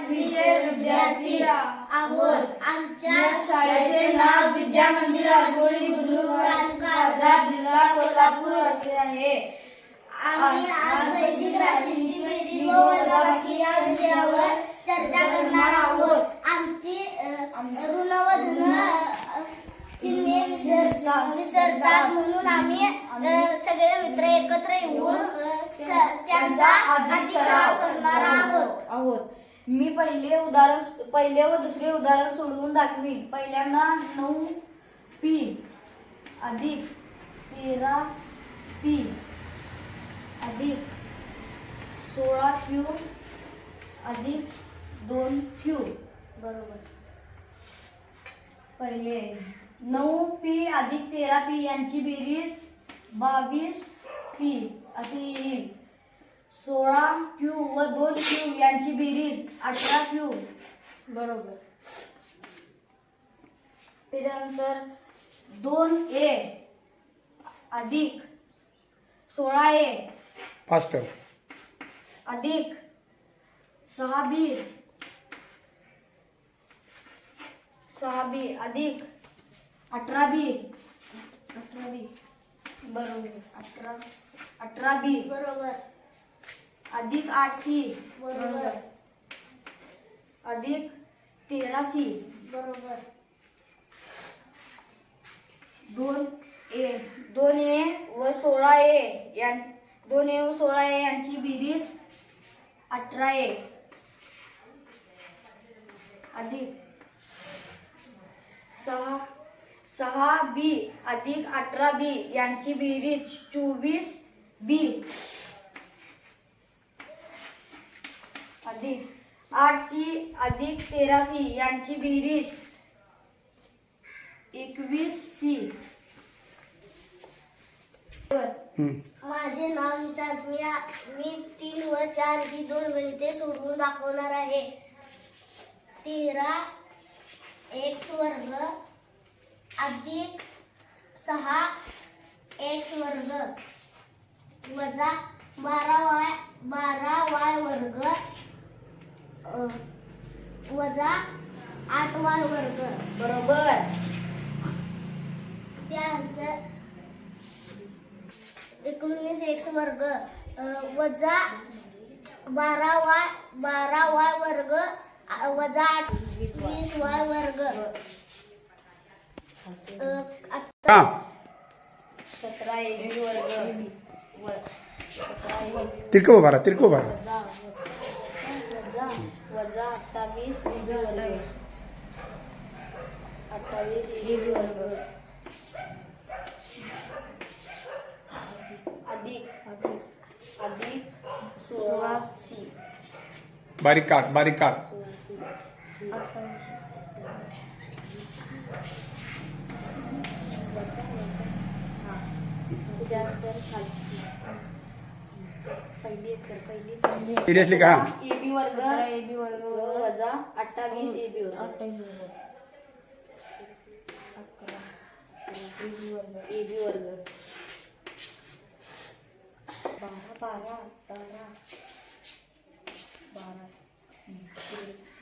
आठवीचे विद्यार्थी आहोत। आमच्या शाळेचे नाव विद्या मंदिर राजगोळी बुद्रुक तालुका आजरा जिल्हा कोल्हापूर असे आहे। आम्ही आज वैदिक राशींची बेरीज व वजाबाकी या विषयावर चर्चा करणार आहोत। आमची ऋण व धन चिन्हे विसरतात म्हणून आम्ही सगळे मित्र एकत्र येऊन त्यांचा अधिक सराव करणार आहोत। मी पहिले व दुसरे उदाहरण सोडवून दाखवीन। पहिल्यांदा 9p अधिक 13p अधिक 16q अधिक 2q बरोबर। पहिले 9p अधिक 13p यांची बेरीज 22p अशी येईल। 16q व 2q यांची बेरीज 18q बरोबर। त्याच्यानंतर 2a अधिक 16a फास्ट अधिक 6b अधिक 18b बरोबर। 18b बरोबर अधिक 8c बरोबर अधिक 13c बरोबर। 2a व 16a यांची बेरीज 18a अधिक 6b अधिक 18b यांची बेरीज 24b अधिक 8c अधिक 13c यांची बेरीज 21c। माझे नाव विशाल। मी 3 व 4 ही दोन गणिते सोडवून दाखवणार आहे। 13x वर्ग अधिक 6x वर्ग वजा 12y वर्ग वजा 8y वर्ग बरोबर। त्यानंतर 19x वर्ग वजा 12y वर्ग वजा 20y वर्ग 17ab वर्ग तिरको बारा वजा 28ab वर्ग 28ab वर्ग अधिक 16c बारीक काढ त्याच्यानंतर पहिली सिरियसली का ab वर्ग वजा 28ab वर्ग 12 12 12